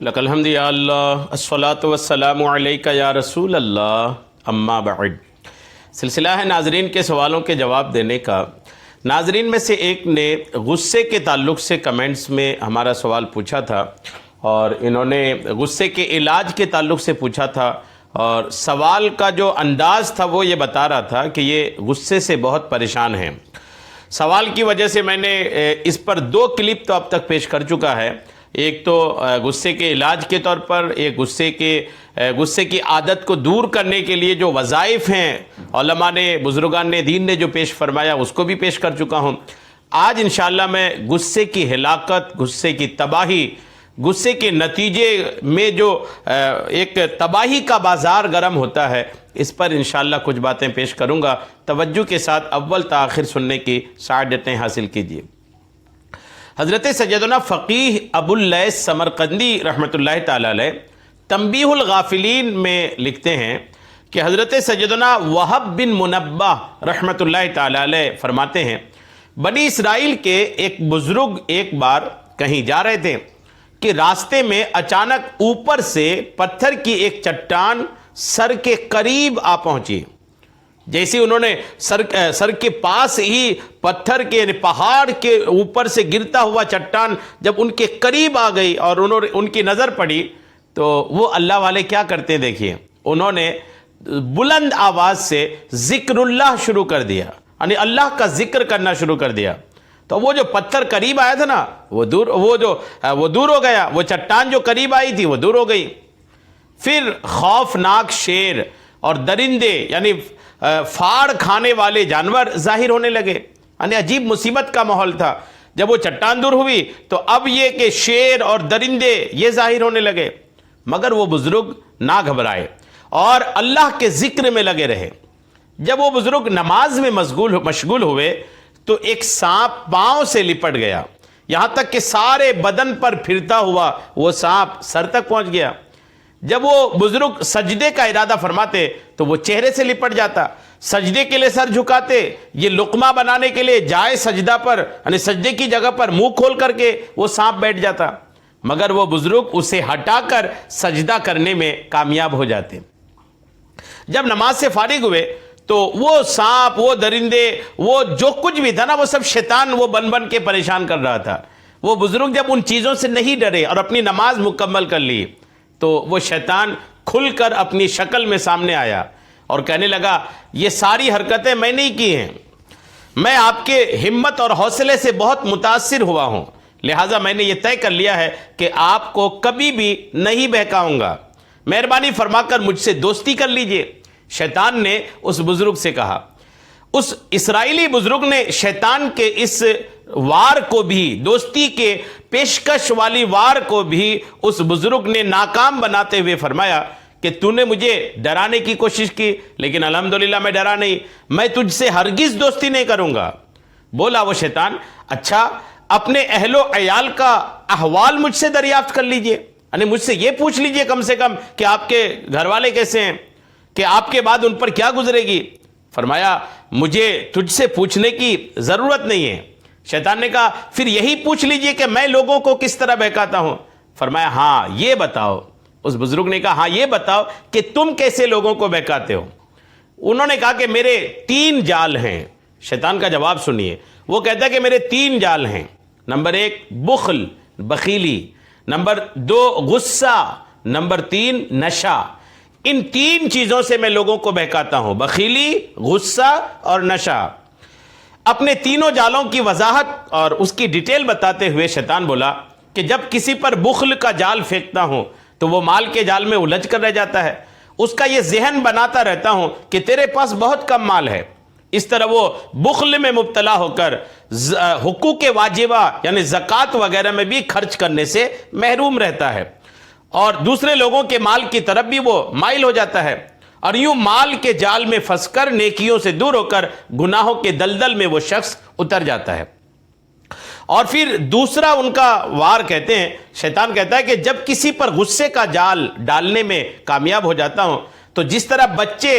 لک الحمد یا اللہ الصلاۃ والسلام علیک یا رسول اللہ اما بعد۔ سلسلہ ہے ناظرین کے سوالوں کے جواب دینے کا۔ ناظرین میں سے ایک نے غصے کے تعلق سے کمنٹس میں ہمارا سوال پوچھا تھا، اور انہوں نے غصے کے علاج کے تعلق سے پوچھا تھا، اور سوال کا جو انداز تھا وہ یہ بتا رہا تھا کہ یہ غصے سے بہت پریشان ہیں۔ سوال کی وجہ سے میں نے اس پر 2 کلپ تو اب تک پیش کر چکا ہے۔ ایک تو غصے کے علاج کے طور پر، ایک غصے کی عادت کو دور کرنے کے لیے جو وظائف ہیں علماء نے، بزرگان نے دین نے جو پیش فرمایا اس کو بھی پیش کر چکا ہوں۔ آج انشاءاللہ میں غصے کی ہلاکت، غصے کی تباہی، غصے کے نتیجے میں جو ایک تباہی کا بازار گرم ہوتا ہے، اس پر انشاءاللہ کچھ باتیں پیش کروں گا۔ توجہ کے ساتھ اول تا آخر سننے کی سعادتیں حاصل کیجیے۔ حضرت سیدنا فقیہ ابو اللیث سمرقندی رحمۃ اللہ تعالی علیہ تنبیہ الغافلین میں لکھتے ہیں کہ حضرت سیدنا وہب بن منبہ رحمۃ اللہ تعالی علیہ فرماتے ہیں، بنی اسرائیل کے ایک بزرگ ایک بار کہیں جا رہے تھے کہ راستے میں اچانک اوپر سے پتھر کی ایک چٹان سر کے قریب آ پہنچی۔ جیسے انہوں نے سر کے پاس ہی پتھر کے یعنی پہاڑ کے اوپر سے گرتا ہوا چٹان جب ان کے قریب آ گئی اور ان کی نظر پڑی، تو وہ اللہ والے کیا کرتے ہیں دیکھیے، انہوں نے بلند آواز سے ذکر اللہ شروع کر دیا، یعنی اللہ کا ذکر کرنا شروع کر دیا۔ تو وہ جو پتھر قریب آیا تھا نا وہ دور ہو گیا، وہ چٹان جو قریب آئی تھی وہ دور ہو گئی۔ پھر خوفناک شیر اور درندے یعنی پھاڑ کھانے والے جانور ظاہر ہونے لگے، یعنی عجیب مصیبت کا ماحول تھا۔ جب وہ چٹان دور ہوئی تو اب یہ کہ شیر اور درندے یہ ظاہر ہونے لگے، مگر وہ بزرگ نہ گھبرائے اور اللہ کے ذکر میں لگے رہے۔ جب وہ بزرگ نماز میں مشغول ہوئے تو ایک سانپ پاؤں سے لپٹ گیا، یہاں تک کہ سارے بدن پر پھرتا ہوا وہ سانپ سر تک پہنچ گیا۔ جب وہ بزرگ سجدے کا ارادہ فرماتے تو وہ چہرے سے لپٹ جاتا، سجدے کے لیے سر جھکاتے، یہ لقمہ بنانے کے لیے جائے سجدہ پر یعنی سجدے کی جگہ پر منہ کھول کر کے وہ سانپ بیٹھ جاتا، مگر وہ بزرگ اسے ہٹا کر سجدہ کرنے میں کامیاب ہو جاتے۔ جب نماز سے فارغ ہوئے تو وہ سانپ، وہ درندے، وہ جو کچھ بھی تھا نا، وہ سب شیطان وہ بن کے پریشان کر رہا تھا۔ وہ بزرگ جب ان چیزوں سے نہیں ڈرے اور اپنی نماز مکمل کر لی تو وہ شیطان کھل کر اپنی شکل میں سامنے آیا اور کہنے لگا، یہ ساری حرکتیں میں نہیں کی ہیں، میں آپ کے ہمت اور حوصلے سے بہت متاثر ہوا ہوں، لہٰذا میں نے یہ طے کر لیا ہے کہ آپ کو کبھی بھی نہیں بہکاؤں گا، مہربانی فرما کر مجھ سے دوستی کر لیجئے۔ شیطان نے اس بزرگ سے کہا۔ اس اسرائیلی بزرگ نے شیطان کے اس وار کو بھی، دوستی کے پیشکش والی وار کو بھی اس بزرگ نے ناکام بناتے ہوئے فرمایا کہ تو نے مجھے ڈرانے کی کوشش کی لیکن الحمدللہ میں ڈرا نہیں، میں تجھ سے ہرگز دوستی نہیں کروں گا۔ بولا وہ شیطان، اچھا اپنے اہل و عیال کا احوال مجھ سے دریافت کر لیجئے، یعنی مجھ سے یہ پوچھ لیجئے کم سے کم کہ آپ کے گھر والے کیسے ہیں، کہ آپ کے بعد ان پر کیا گزرے گی۔ فرمایا مجھے تجھ سے پوچھنے کی ضرورت نہیں ہے۔ شیطان نے کہا پھر یہی پوچھ لیجئے کہ میں لوگوں کو کس طرح بہکاتا ہوں۔ فرمایا ہاں یہ بتاؤ۔ اس بزرگ نے کہا ہاں یہ بتاؤ کہ تم کیسے لوگوں کو بہکاتے ہو۔ انہوں نے کہا کہ میرے 3 جال ہیں۔ شیطان کا جواب سنیے، وہ کہتا ہے کہ میرے 3 جال ہیں۔ نمبر 1 بخل، بخیلی، نمبر 2 غصہ، نمبر 3 نشہ۔ ان 3 چیزوں سے میں لوگوں کو بہکاتا ہوں، بخیلی، غصہ اور نشہ۔ اپنے تینوں جالوں کی وضاحت اور اس کی ڈیٹیل بتاتے ہوئے شیطان بولا کہ جب کسی پر بخل کا جال پھینکتا ہوں تو وہ مال کے جال میں الجھ کر رہ جاتا ہے، اس کا یہ ذہن بناتا رہتا ہوں کہ تیرے پاس بہت کم مال ہے، اس طرح وہ بخل میں مبتلا ہو کر حقوق واجبہ یعنی زکوٰۃ وغیرہ میں بھی خرچ کرنے سے محروم رہتا ہے، اور دوسرے لوگوں کے مال کی طرف بھی وہ مائل ہو جاتا ہے، اور یوں مال کے جال میں پھنس کر نیکیوں سے دور ہو کر گناہوں کے دلدل میں وہ شخص اتر جاتا ہے۔ اور پھر دوسرا ان کا وار کہتے ہیں، شیطان کہتا ہے کہ جب کسی پر غصے کا جال ڈالنے میں کامیاب ہو جاتا ہوں تو جس طرح بچے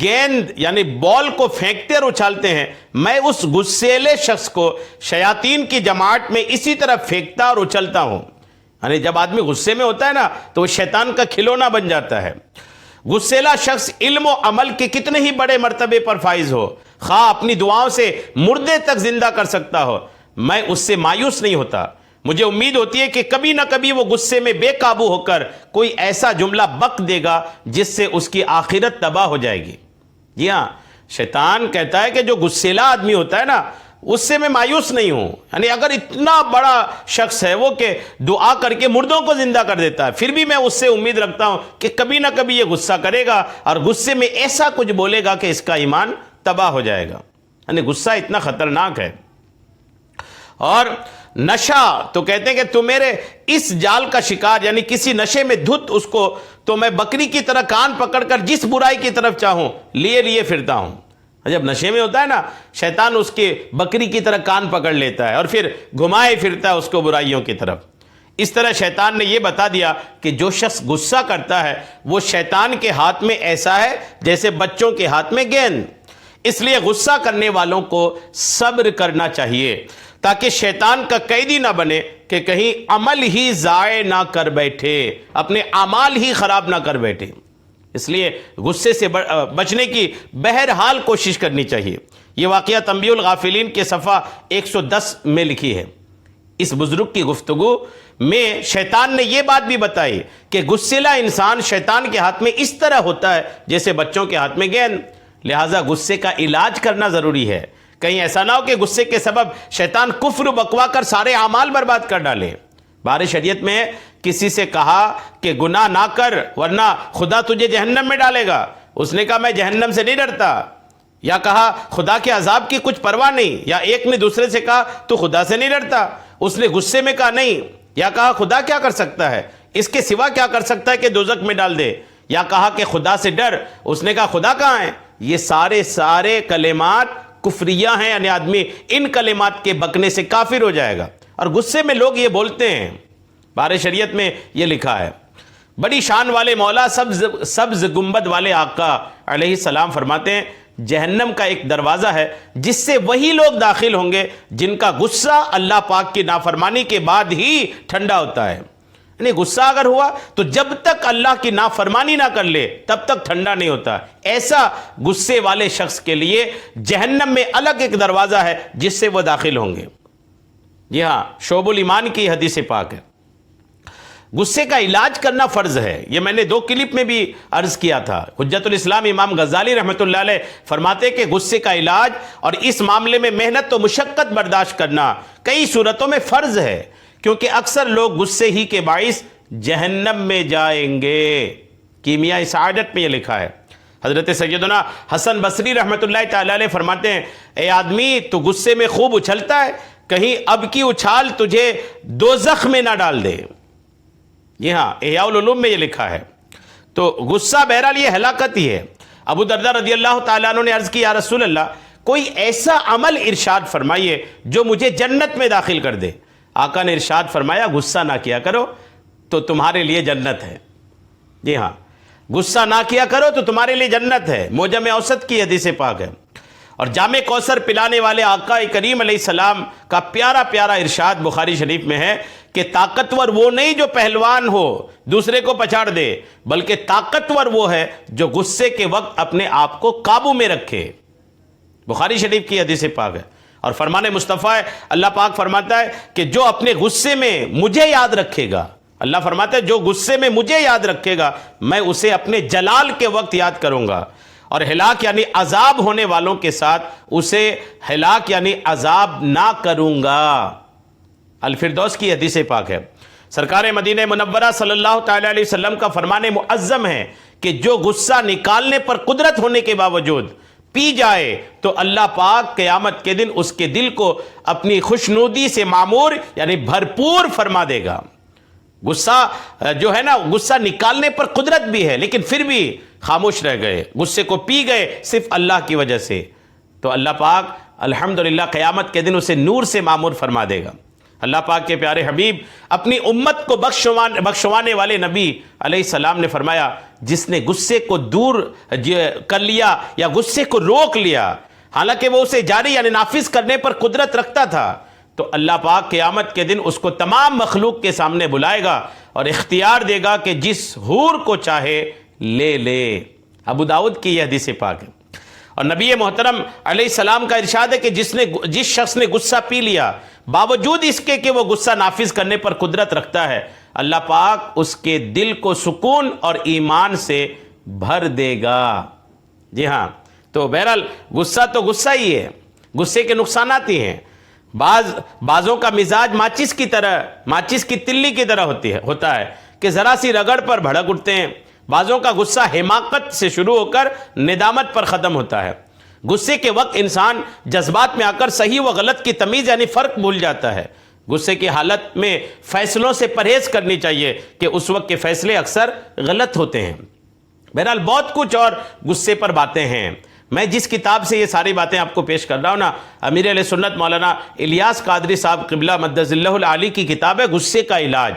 گیند یعنی بال کو پھینکتے اور اچھالتے ہیں، میں اس غصیلے شخص کو شیاطین کی جماعت میں اسی طرح پھینکتا اور اچھلتا ہوں، یعنی جب آدمی غصے میں ہوتا ہے نا تو وہ شیطان کا کھلونا بن جاتا ہے۔ غصیلا شخص علم و عمل کے کتنے ہی بڑے مرتبے پر فائز ہو، خواہ اپنی دعاؤں سے مردے تک زندہ کر سکتا ہو، میں اس سے مایوس نہیں ہوتا۔ مجھے امید ہوتی ہے کہ کبھی نہ کبھی وہ غصے میں بے قابو ہو کر کوئی ایسا جملہ بک دے گا جس سے اس کی آخرت تباہ ہو جائے گی۔ جی ہاں، شیطان کہتا ہے کہ جو غصیلا آدمی ہوتا ہے نا اس سے میں مایوس نہیں ہوں، یعنی اگر اتنا بڑا شخص ہے وہ کہ دعا کر کے مردوں کو زندہ کر دیتا ہے، پھر بھی میں اس سے امید رکھتا ہوں کہ کبھی نہ کبھی یہ غصہ کرے گا اور غصے میں ایسا کچھ بولے گا کہ اس کا ایمان تباہ ہو جائے گا۔ یعنی غصہ اتنا خطرناک ہے۔ اور نشہ تو کہتے ہیں کہ تو میرے اس جال کا شکار، یعنی کسی نشے میں دھت اس کو تو میں بکری کی طرح کان پکڑ کر جس برائی کی طرف چاہوں لیے پھرتا ہوں۔ جب نشے میں ہوتا ہے نا شیطان اس کے بکری کی طرح کان پکڑ لیتا ہے اور پھر گھمائے پھرتا ہے اس کو برائیوں کی طرف۔ اس طرح شیطان نے یہ بتا دیا کہ جو شخص غصہ کرتا ہے وہ شیطان کے ہاتھ میں ایسا ہے جیسے بچوں کے ہاتھ میں گیند۔ اس لیے غصہ کرنے والوں کو صبر کرنا چاہیے تاکہ شیطان کا قیدی نہ بنے کہ کہیں عمل ہی ضائع نہ کر بیٹھے، اپنے اعمال ہی خراب نہ کر بیٹھے۔ اس لیے غصے سے بچنے کی بہرحال کوشش کرنی چاہیے۔ یہ واقعہ تنبیہ الغافلین کے صفحہ 110 میں لکھی ہے۔ اس بزرگ کی گفتگو میں شیطان نے یہ بات بھی بتائی کہ غصیلا انسان شیطان کے ہاتھ میں اس طرح ہوتا ہے جیسے بچوں کے ہاتھ میں گیند، لہٰذا غصے کا علاج کرنا ضروری ہے۔ کہیں ایسا نہ ہو کہ غصے کے سبب شیطان کفر بکوا کر سارے اعمال برباد کر ڈالے۔ بارے شریعت میں کسی سے کہا کہ گناہ نہ کر ورنہ خدا تجھے جہنم میں ڈالے گا، اس نے کہا میں جہنم سے نہیں ڈرتا، یا کہا خدا کے عذاب کی کچھ پرواہ نہیں، یا ایک نے دوسرے سے کہا تو خدا سے نہیں ڈرتا، اس نے غصے میں کہا نہیں، یا کہا خدا کیا کر سکتا ہے، اس کے سوا کیا کر سکتا ہے کہ دوزخ میں ڈال دے، یا کہا کہ خدا سے ڈر، اس نے کہا خدا کہاں ہے۔ یہ سارے کلمات کفریہ ہیں، یعنی آدمی ان کلمات کے بکنے سے کافر ہو جائے گا۔ اور غصے میں لوگ یہ بولتے ہیں۔ بارے شریعت میں یہ لکھا ہے، بڑی شان والے مولا سبز گنبد والے آقا علیہ السلام فرماتے ہیں جہنم کا ایک دروازہ ہے جس سے وہی لوگ داخل ہوں گے جن کا غصہ اللہ پاک کی نافرمانی کے بعد ہی ٹھنڈا ہوتا ہے۔ یعنی غصہ اگر ہوا تو جب تک اللہ کی نافرمانی نہ کر لے تب تک ٹھنڈا نہیں ہوتا۔ ایسا غصے والے شخص کے لیے جہنم میں الگ ایک دروازہ ہے جس سے وہ داخل ہوں گے۔ جی ہاں، شعب الایمان کی حدیث پاک ہے۔ غصے کا علاج کرنا فرض ہے، یہ میں نے 2 کلپ میں بھی عرض کیا تھا۔ حجت الاسلام امام غزالی رحمۃ اللہ علیہ فرماتے کہ غصے کا علاج اور اس معاملے میں محنت و مشقت برداشت کرنا کئی صورتوں میں فرض ہے، کیونکہ اکثر لوگ غصے ہی کے باعث جہنم میں جائیں گے۔ کیمیاء سعادت میں یہ لکھا ہے۔ حضرت سیدنا حسن بصری رحمۃ اللہ تعالی علیہ فرماتے ہیں اے آدمی تو غصے میں خوب اچھلتا ہے، کہیں اب کی اچھال تجھے دوزخ میں نہ ڈال دے۔ یہ ہاں احیاء العلوم میں یہ لکھا ہے۔ تو غصہ بہرحال یہ ہلاکت ہی ہے۔ ابو درداء رضی اللہ تعالیٰ عنہ نے عرض کی یا رسول اللہ کوئی ایسا عمل ارشاد فرمائیے جو مجھے جنت میں داخل کر دے۔ آقا نے ارشاد فرمایا غصہ نہ کیا کرو تو تمہارے لیے جنت ہے۔ جی ہاں، غصہ نہ کیا کرو تو تمہارے لیے جنت ہے۔ معجم اوسط کی حدیث پاک ہے۔ اور جام کوثر پلانے والے آقا کریم علیہ السلام کا پیارا پیارا ارشاد بخاری شریف میں ہے کہ طاقتور وہ نہیں جو پہلوان ہو دوسرے کو پچاڑ دے، بلکہ طاقتور وہ ہے جو غصے کے وقت اپنے آپ کو قابو میں رکھے۔ بخاری شریف کی حدیث پاک ہے۔ اور فرمان مصطفیٰ ہے، اللہ پاک فرماتا ہے کہ جو اپنے غصے میں مجھے یاد رکھے گا، اللہ فرماتا ہے جو غصے میں مجھے یاد رکھے گا میں اسے اپنے جلال کے وقت یاد کروں گا، اور ہلاک یعنی عذاب ہونے والوں کے ساتھ اسے ہلاک یعنی عذاب نہ کروں گا۔ الفردوس کی حدیث پاک ہے۔ سرکار مدینہ منورہ صلی اللہ تعالی علیہ وسلم کا فرمان معظم ہے کہ جو غصہ نکالنے پر قدرت ہونے کے باوجود پی جائے تو اللہ پاک قیامت کے دن اس کے دل کو اپنی خوشنودی سے معمور یعنی بھرپور فرما دے گا۔ غصہ جو ہے نا، غصہ نکالنے پر قدرت بھی ہے لیکن پھر بھی خاموش رہ گئے، غصے کو پی گئے صرف اللہ کی وجہ سے، تو اللہ پاک الحمدللہ قیامت کے دن اسے نور سے معمور فرما دے گا۔ اللہ پاک کے پیارے حبیب اپنی امت کو بخشوانے والے نبی علیہ السلام نے فرمایا جس نے غصے کو دور کر لیا یا غصے کو روک لیا، حالانکہ وہ اسے جاری یعنی نافذ کرنے پر قدرت رکھتا تھا، تو اللہ پاک قیامت کے دن اس کو تمام مخلوق کے سامنے بلائے گا اور اختیار دے گا کہ جس حور کو چاہے لے لے۔ ابو داؤد کی یہ حدیث پاک ہے۔ اور نبی محترم علیہ السلام کا ارشاد ہے کہ جس شخص نے غصہ پی لیا باوجود اس کے کہ وہ غصہ نافذ کرنے پر قدرت رکھتا ہے، اللہ پاک اس کے دل کو سکون اور ایمان سے بھر دے گا۔ جی ہاں، تو بہرحال غصہ تو غصہ ہی ہے، غصے کے نقصانات ہی ہیں۔ بعضوں کا مزاج ماچس کی تلی کی طرح ہوتا ہے کہ ذرا سی رگڑ پر بھڑک اٹھتے ہیں۔ بعضوں کا غصہ حماقت سے شروع ہو کر ندامت پر ختم ہوتا ہے۔ غصے کے وقت انسان جذبات میں آ کر صحیح و غلط کی تمیز یعنی فرق بھول جاتا ہے۔ غصے کی حالت میں فیصلوں سے پرہیز کرنی چاہیے کہ اس وقت کے فیصلے اکثر غلط ہوتے ہیں۔ بہرحال بہت کچھ اور غصے پر باتیں ہیں۔ میں جس کتاب سے یہ ساری باتیں آپ کو پیش کر رہا ہوں نا، امیر اہل سنت مولانا الیاس قادری صاحب قبلہ مدظ اللہ العالی کی کتاب ہے غصے کا علاج۔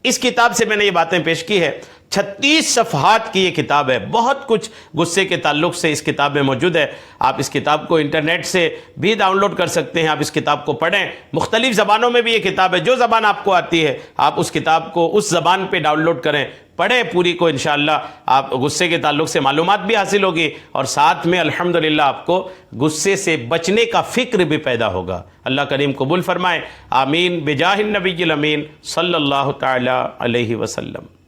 اس کتاب سے میں نے یہ باتیں پیش کی ہے۔ 36 صفحات کی یہ کتاب ہے، بہت کچھ غصے کے تعلق سے اس کتاب میں موجود ہے۔ آپ اس کتاب کو انٹرنیٹ سے بھی ڈاؤن لوڈ کر سکتے ہیں، آپ اس کتاب کو پڑھیں۔ مختلف زبانوں میں بھی یہ کتاب ہے، جو زبان آپ کو آتی ہے آپ اس کتاب کو اس زبان پہ ڈاؤن لوڈ کریں، پڑھیں پوری کو، انشاءاللہ آپ غصے کے تعلق سے معلومات بھی حاصل ہوگی اور ساتھ میں الحمدللہ آپ کو غصے سے بچنے کا فکر بھی پیدا ہوگا۔ اللہ کریم قبول فرمائے، آمین بجاہ النبی الامین صلی اللہ تعالی علیہ وسلم۔